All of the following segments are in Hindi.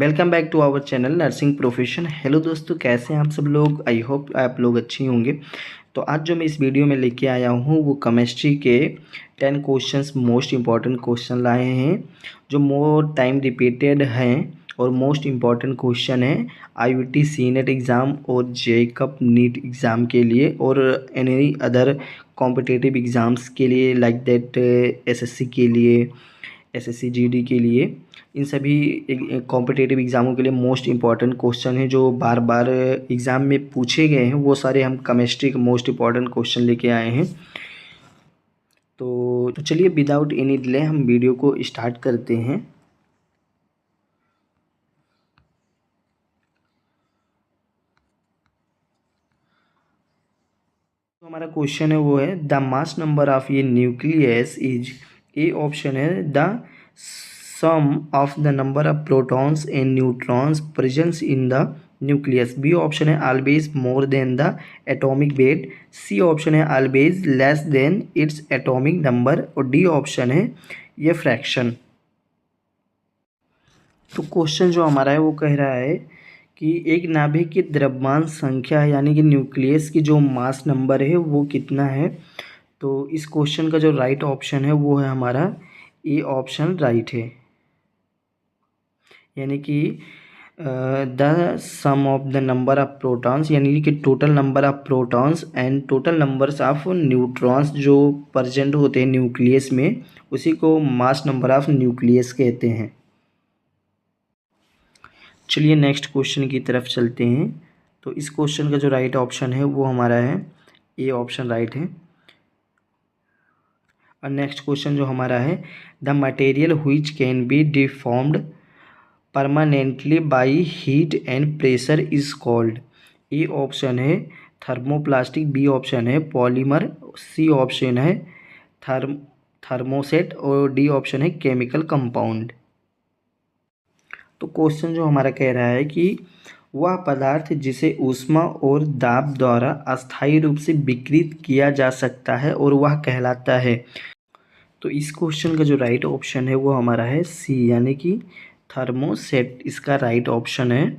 Welcome back to our channel nursing profession. Hello दोस्तों, कैसे हैं आप सब लोग। आई होप आप लोग अच्छे होंगे। तो आज जो मैं इस वीडियो में लेके आया हूँ वो केमिस्ट्री के 10 क्वेश्चंस, मोस्ट इम्पॉर्टेंट क्वेश्चन लाए हैं जो मोर टाइम रिपीटेड हैं और मोस्ट इम्पॉर्टेंट क्वेश्चन है IIT CNET एग्ज़ाम और JEE नीट एग्ज़ाम के लिए और एनी अदर कॉम्पिटिटिव एग्ज़ाम्स के लिए, लाइक दैट SSC के लिए, SSC GD के लिए। इन सभी कॉम्पिटिटिव एग्ज़ामों के लिए मोस्ट इम्पॉर्टेंट क्वेश्चन है जो बार बार एग्ज़ाम में पूछे गए हैं, वो सारे हम केमिस्ट्री के मोस्ट इम्पॉर्टेंट क्वेश्चन लेके आए हैं। तो चलिए विदाउट एनी डिले हम वीडियो को स्टार्ट करते हैं। तो हमारा क्वेश्चन है वो है द मास नंबर ऑफ ये न्यूक्लियस इज, ए ऑप्शन है the sum of the number of protons and neutrons present in the nucleus, B option है always more than the atomic weight, C option है always less than its atomic number और D ऑप्शन है ये फ्रैक्शन। तो क्वेश्चन जो हमारा है वो कह रहा है कि एक नाभिक की द्रव्यमान संख्या यानी कि न्यूक्लियस की जो मास नंबर है वो कितना है। तो इस क्वेश्चन का जो राइट ऑप्शन है वो है हमारा ए ऑप्शन राइट है, यानी कि the sum of the number of protons, यानी कि total number of protons and total numbers of neutrons जो प्रेजेंट होते हैं न्यूक्लियस में, उसी को मास नंबर ऑफ न्यूक्लियस कहते हैं। चलिए नेक्स्ट क्वेश्चन की तरफ चलते हैं। तो इस क्वेश्चन का जो राइट ऑप्शन है वो हमारा है ए ऑप्शन राइट है। और नेक्स्ट क्वेश्चन जो हमारा है the material which can be deformed permanently by heat and pressure is called, A option है थर्मोप्लास्टिक, बी ऑप्शन है पॉलीमर, सी ऑप्शन है थर्मोसेट और डी ऑप्शन है केमिकल कंपाउंड। तो क्वेश्चन जो हमारा कह रहा है कि वह पदार्थ जिसे ऊष्मा और दाब द्वारा अस्थायी रूप से विकृत किया जा सकता है और वह कहलाता है। तो इस क्वेश्चन का जो राइट ऑप्शन है वो हमारा है सी, यानी कि थर्मोसेट इसका राइट ऑप्शन है।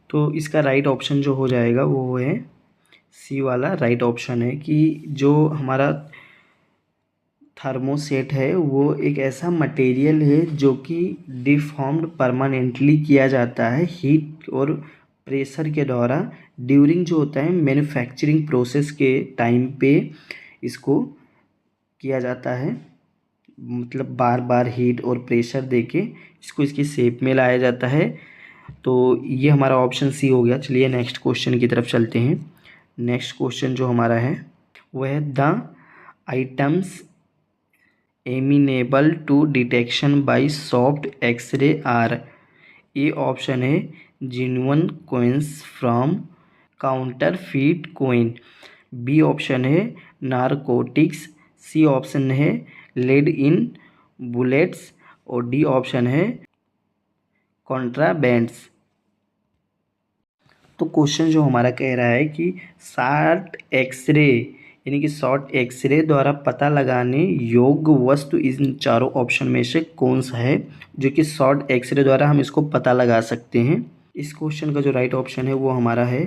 तो इसका राइट ऑप्शन जो हो जाएगा वो है सी वाला राइट ऑप्शन है कि जो हमारा थर्मोसेट है वो एक ऐसा मटेरियल है जो कि डिफॉर्म्ड परमानेंटली किया जाता है हीट और प्रेशर के द्वारा ड्यूरिंग जो होता है मैन्युफैक्चरिंग प्रोसेस के टाइम पे इसको किया जाता है, मतलब बार बार हीट और प्रेशर देके इसको इसकी शेप में लाया जाता है। तो ये हमारा ऑप्शन सी हो गया। चलिए नेक्स्ट क्वेश्चन की तरफ चलते हैं। नेक्स्ट क्वेश्चन जो हमारा है वह है the items amenable to detection by soft x ray are, A option है genuine coins from counterfeit coin, B option है नारकोटिक्स, सी ऑप्शन है लेड इन बुलेट्स और डी ऑप्शन है कॉन्ट्राबैंड्स। तो क्वेश्चन जो हमारा कह रहा है कि शॉर्ट एक्सरे यानी कि शॉर्ट एक्सरे द्वारा पता लगाने योग्य वस्तु इन चारों ऑप्शन में से कौन सा है जो कि शॉर्ट एक्सरे द्वारा हम इसको पता लगा सकते हैं। इस क्वेश्चन का जो राइट ऑप्शन है वो हमारा है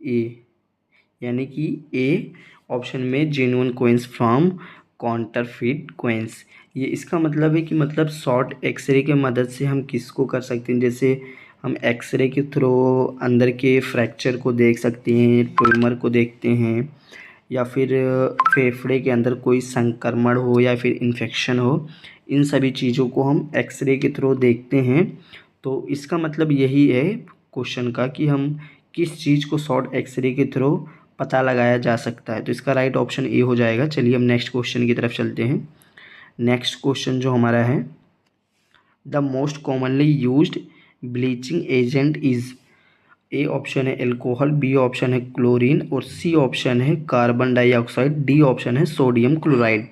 ए, यानी कि ए ऑप्शन में genuine coins from counterfeit coins. ये इसका मतलब है कि मतलब शॉर्ट एक्सरे के मदद से हम किसको कर सकते हैं, जैसे हम एक्सरे के थ्रू अंदर के फ्रैक्चर को देख सकते हैं, ट्यूमर को देखते हैं, या फिर फेफड़े के अंदर कोई संक्रमण हो या फिर इन्फेक्शन हो, इन सभी चीज़ों को हम एक्सरे के थ्रू देखते हैं। तो इसका मतलब यही है क्वेश्चन का कि हम किस चीज़ को शॉर्ट एक्सरे के थ्रू पता लगाया जा सकता है। तो इसका राइट ऑप्शन ए हो जाएगा। चलिए हम नेक्स्ट क्वेश्चन की तरफ चलते हैं। नेक्स्ट क्वेश्चन जो हमारा है the most commonly used bleaching agent is, A option है एल्कोहल, बी ऑप्शन है क्लोरीन और सी ऑप्शन है कार्बन डाइऑक्साइड, डी ऑप्शन है सोडियम क्लोराइड।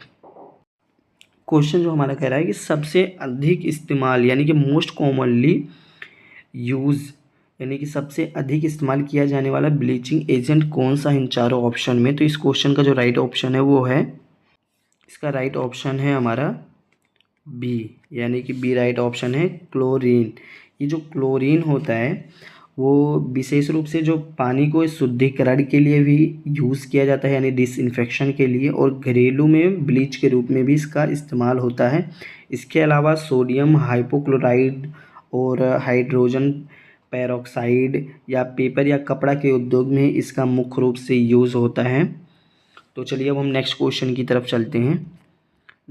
क्वेश्चन जो हमारा कह रहा है कि सबसे अधिक इस्तेमाल यानी कि मोस्ट कॉमनली यूज़ यानी कि सबसे अधिक इस्तेमाल किया जाने वाला ब्लीचिंग एजेंट कौन सा इन चारों ऑप्शन में। तो इस क्वेश्चन का जो राइट ऑप्शन है वो है, इसका राइट ऑप्शन है हमारा बी, यानी कि बी राइट ऑप्शन है क्लोरीन। ये जो क्लोरीन होता है वो विशेष रूप से जो पानी को शुद्धिकरण के लिए भी यूज़ किया जाता है, यानी डिसइंफेक्शन के लिए, और घरेलू में ब्लीच के रूप में भी इसका इस्तेमाल होता है। इसके अलावा सोडियम हाइपोक्लोराइड और हाइड्रोजन पेरोक्साइड या पेपर या कपड़ा के उद्योग में इसका मुख्य रूप से यूज़ होता है। तो चलिए अब हम नेक्स्ट क्वेश्चन की तरफ चलते हैं।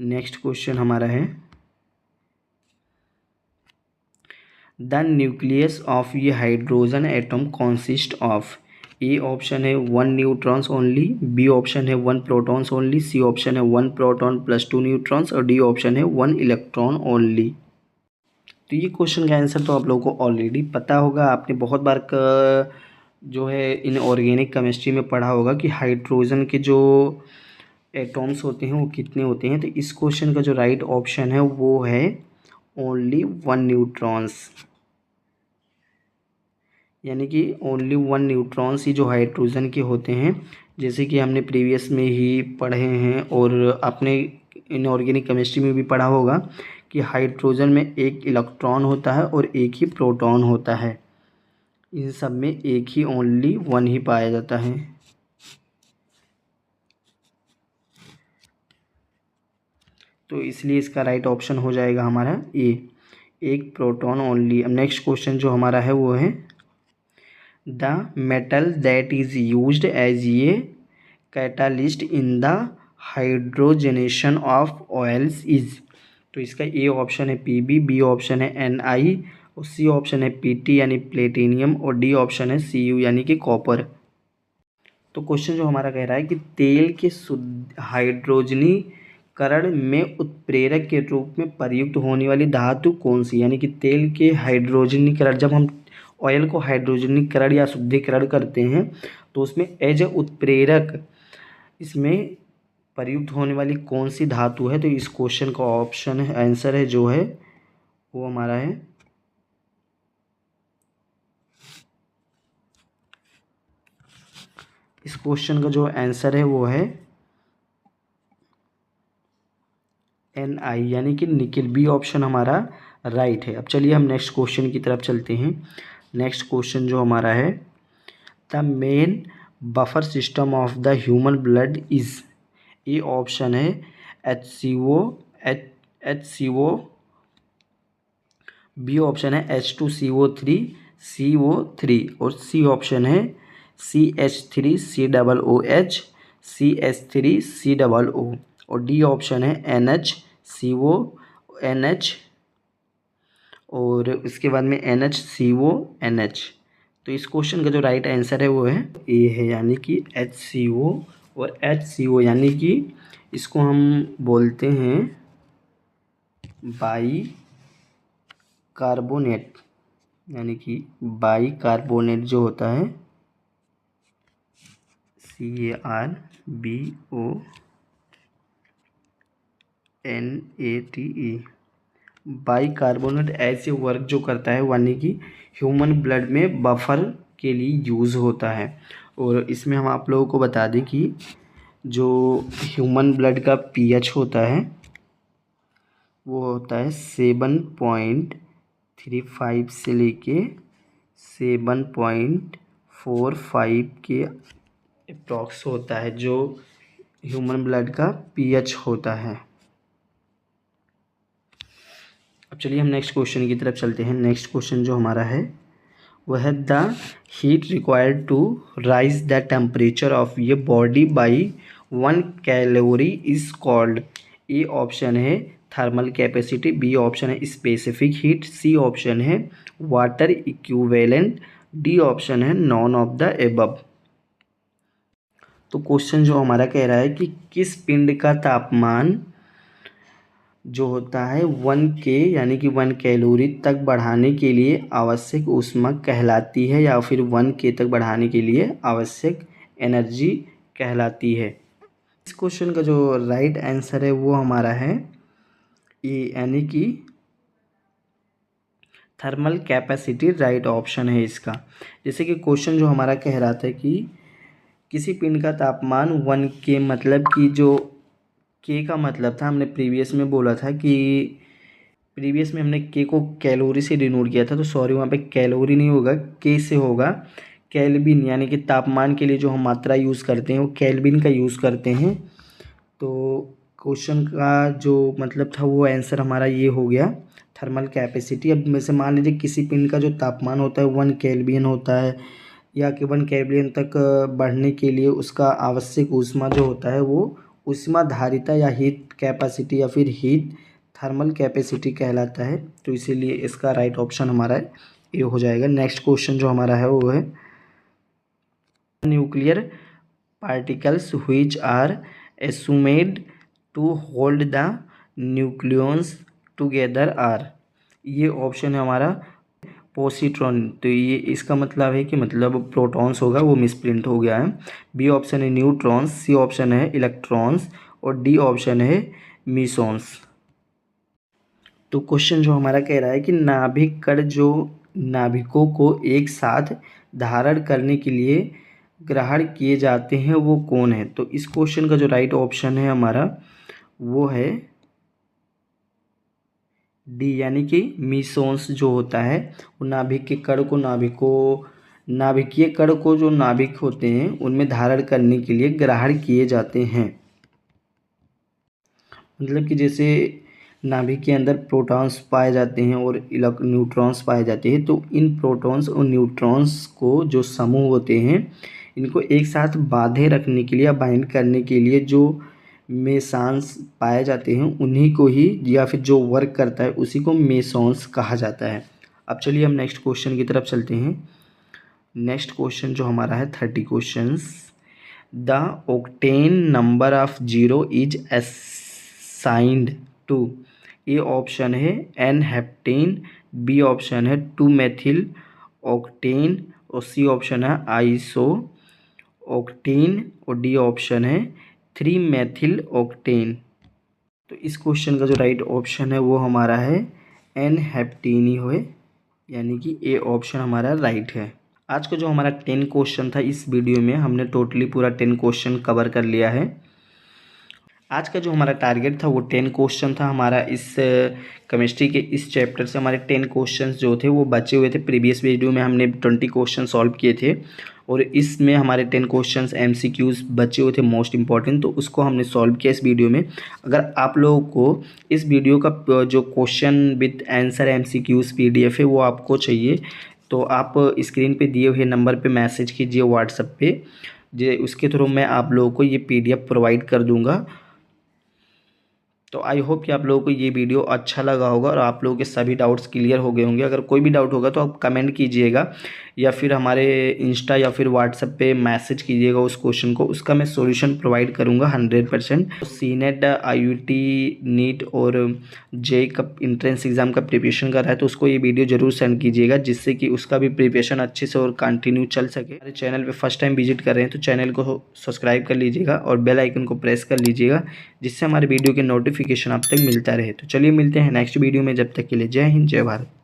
नेक्स्ट क्वेश्चन हमारा है द न्यूक्लियस ऑफ ये hydrogen atom consist of. A option है 1 न्यूट्रॉन्स ओनली, बी ऑप्शन है 1 प्रोटॉन्स ओनली, सी ऑप्शन है 1 प्रोटॉन प्लस 2 न्यूट्रॉन्स और डी ऑप्शन है 1 इलेक्ट्रॉन ओनली। तो ये क्वेश्चन का आंसर तो आप लोगों को ऑलरेडी पता होगा, आपने बहुत बार जो है इन ऑर्गेनिक केमिस्ट्री में पढ़ा होगा कि हाइड्रोजन के जो एटॉम्स होते हैं वो कितने होते हैं। तो इस क्वेश्चन का जो राइट ऑप्शन है वो है ओनली 1 न्यूट्रॉन्स, यानी कि ओनली 1 न्यूट्रॉन्स ही जो हाइड्रोजन के होते हैं। जैसे कि हमने प्रीवियस में ही पढ़े हैं और आपने इनऑर्गेनिक केमिस्ट्री में भी पढ़ा होगा कि हाइड्रोजन में एक इलेक्ट्रॉन होता है और एक ही प्रोटॉन होता है। इन सब में एक ही ओनली 1 ही पाया जाता है। तो इसलिए इसका राइट ऑप्शन हो जाएगा हमारा ए, एक प्रोटॉन ओनली। अब नेक्स्ट क्वेश्चन जो हमारा है वो है the metal that is used as a catalyst in the hydrogenation of oils is. तो इसका ए ऑप्शन है पीबी, बी ऑप्शन है एनआई और सी ऑप्शन है पीटी यानी प्लेटिनियम और डी ऑप्शन है सीयू यानी कि कॉपर। तो क्वेश्चन जो हमारा कह रहा है कि तेल के शुद्ध हाइड्रोजनीकरण में उत्प्रेरक के रूप में प्रयुक्त होने वाली धातु कौन सी, यानी कि तेल के हाइड्रोजनीकरण, जब हम ऑयल को हाइड्रोजनीकरण या शुद्धिकरण करते हैं तो उसमें एज ए उत्प्रेरक इसमें प्रयुक्त होने वाली कौन सी धातु है। तो इस क्वेश्चन का ऑप्शन है आंसर है जो है वो हमारा है इस क्वेश्चन का जो आंसर है वो है Ni यानी कि निकिल। बी ऑप्शन हमारा राइट है। अब चलिए हम नेक्स्ट क्वेश्चन की तरफ चलते हैं। नेक्स्ट क्वेश्चन जो हमारा है the main buffer system of the human blood is. A option है HCO, बी ऑप्शन है H2CO3 CO3 और सी ऑप्शन है CH3COOH CH3COO और डी ऑप्शन है NHCONH और उसके बाद में NHCONH। तो इस क्वेश्चन का जो राइट आंसर है वो है ए है, यानी कि HCO और HCO यानी कि इसको हम बोलते हैं बाई कार्बोनेट, यानी कि बाई कार्बोनेट जो होता है CARBONATE। बाई कार्बोनेट ऐसे वर्क जो करता है यानी कि ह्यूमन ब्लड में बफर के लिए यूज़ होता है। और इसमें हम आप लोगों को बता दें कि जो ह्यूमन ब्लड का पीएच होता है वो होता है 7.35 से लेके 7.45 के अप्रॉक्स होता है जो ह्यूमन ब्लड का पीएच होता है। अब चलिए हम नेक्स्ट क्वेश्चन की तरफ चलते हैं। नेक्स्ट क्वेश्चन जो हमारा है वह है the heat required to raise the temperature of ये body by 1 calorie is called. A option है थर्मल कैपेसिटी, बी ऑप्शन है स्पेसिफिक हीट, सी ऑप्शन है वाटर इक्विवेलेंट, डी ऑप्शन है नॉन ऑफ द एबव। तो क्वेश्चन जो हमारा कह रहा है कि किस पिंड का तापमान जो होता है 1K यानी कि 1 कैलोरी तक बढ़ाने के लिए आवश्यक ऊष्मा कहलाती है या फिर 1K तक बढ़ाने के लिए आवश्यक एनर्जी कहलाती है। इस क्वेश्चन का जो राइट आंसर है वो हमारा है ए, यानी कि थर्मल कैपेसिटी राइट ऑप्शन है इसका। जैसे कि क्वेश्चन जो हमारा कह रहा था कि किसी पिंड का तापमान 1K, मतलब कि जो के का मतलब था हमने प्रीवियस में बोला था कि प्रीवियस में हमने के को कैलोरी से डिनोट किया था, तो सॉरी वहाँ पे कैलोरी नहीं होगा, के से होगा केल्विन, यानी कि तापमान के लिए जो हम मात्रा यूज़ करते हैं वो केल्विन का यूज़ करते हैं। तो क्वेश्चन का जो मतलब था वो आंसर हमारा ये हो गया, थर्मल कैपेसिटी। अब में से मान लीजिए किसी पिंड का जो तापमान होता है 1 केल्विन होता है, या कि 1 केल्विन तक बढ़ने के लिए उसका आवश्यक ऊष्मा जो होता है वो ऊष्मा धारिता या हीट कैपेसिटी या फिर हीट थर्मल कैपेसिटी कहलाता है। तो इसीलिए इसका राइट ऑप्शन हमारा ये हो जाएगा। नेक्स्ट क्वेश्चन जो हमारा है वो है nuclear particles which are assumed to hold the nucleons together are. ये ऑप्शन है हमारा पोसिट्रॉन। तो ये इसका मतलब है कि मतलब प्रोटॉन्स होगा, वो मिसप्रिंट हो गया है। बी ऑप्शन है न्यूट्रॉन्स, सी ऑप्शन है इलेक्ट्रॉन्स और डी ऑप्शन है मीसॉन्स। तो क्वेश्चन जो हमारा कह रहा है कि नाभिक कण जो नाभिकों को एक साथ धारण करने के लिए ग्रहण किए जाते हैं वो कौन है। तो इस क्वेश्चन का जो राइट ऑप्शन है हमारा वो है डी, यानी कि मीसोन्स जो होता है वो नाभिक के कण को नाभिकीय कण को जो नाभिक होते हैं उनमें धारण करने के लिए ग्रहण किए जाते हैं। मतलब कि जैसे नाभिक के अंदर प्रोटॉन्स पाए जाते हैं और न्यूट्रॉन्स पाए जाते हैं, तो इन प्रोटॉन्स और न्यूट्रॉन्स को जो समूह होते हैं इनको एक साथ बांधे रखने के लिए या बाइंड करने के लिए जो मेसॉन्स पाए जाते हैं उन्हीं को ही, या फिर जो वर्क करता है उसी को मेसॉन्स कहा जाता है। अब चलिए हम नेक्स्ट क्वेश्चन की तरफ चलते हैं। नेक्स्ट क्वेश्चन जो हमारा है 30 questions. The octane number of zero is assigned to. A option है एन हेप्टेन, बी ऑप्शन है 2 मेथिल ऑक्टेन और सी ऑप्शन है आइसो ऑक्टेन और डी ऑप्शन है 3 मेथिल ऑक्टेन। तो इस क्वेश्चन का जो राइट ऑप्शन है वो हमारा है एन हेप्टेन ही है, यानी कि ए ऑप्शन हमारा राइट है। आज का जो हमारा 10 क्वेश्चन था इस वीडियो में हमने टोटली पूरा 10 क्वेश्चन कवर कर लिया है। आज का जो हमारा टारगेट था वो 10 क्वेश्चन था हमारा। इस केमिस्ट्री के इस चैप्टर से हमारे 10 क्वेश्चंस जो थे वो बचे हुए थे। प्रीवियस वीडियो में हमने 20 क्वेश्चन सॉल्व किए थे और इसमें हमारे 10 क्वेश्चंस एमसीक्यूज बचे हुए थे मोस्ट इंपॉर्टेंट, तो उसको हमने सॉल्व किया इस वीडियो में। अगर आप लोगों को इस वीडियो का जो question with answer MCQs PDF है वो आपको चाहिए तो आप स्क्रीन पे दिए हुए नंबर पे मैसेज कीजिए व्हाट्सएप पे, जो उसके थ्रू मैं आप लोगों को ये पीडीएफ प्रोवाइड कर दूंगा। तो आई होप कि आप लोगों को ये वीडियो अच्छा लगा होगा और आप लोगों के सभी डाउट्स क्लियर हो गए होंगे। अगर कोई भी डाउट होगा तो आप कमेंट कीजिएगा या फिर हमारे इंस्टा या फिर व्हाट्सएप पे मैसेज कीजिएगा उस क्वेश्चन को, उसका मैं सॉल्यूशन प्रोवाइड करूंगा 100%। सीनेट, आईयूटी, नीट और जेईई का एंट्रेंस एग्जाम का प्रिपरेशन कर रहा है तो उसको ये वीडियो जरूर सेंड कीजिएगा, जिससे कि उसका भी प्रिपरेशन अच्छे से और कंटिन्यू चल सके। हमारे चैनल पे फर्स्ट टाइम विजिट कर रहे हैं तो चैनल को सब्सक्राइब कर लीजिएगा और बेल आइकन को प्रेस कर लीजिएगा, जिससे हमारे वीडियो के नोटिफिकेशन आप तक मिलता रहे। तो चलिए मिलते हैं नेक्स्ट वीडियो में, जब तक के लिए जय हिंद जय भारत।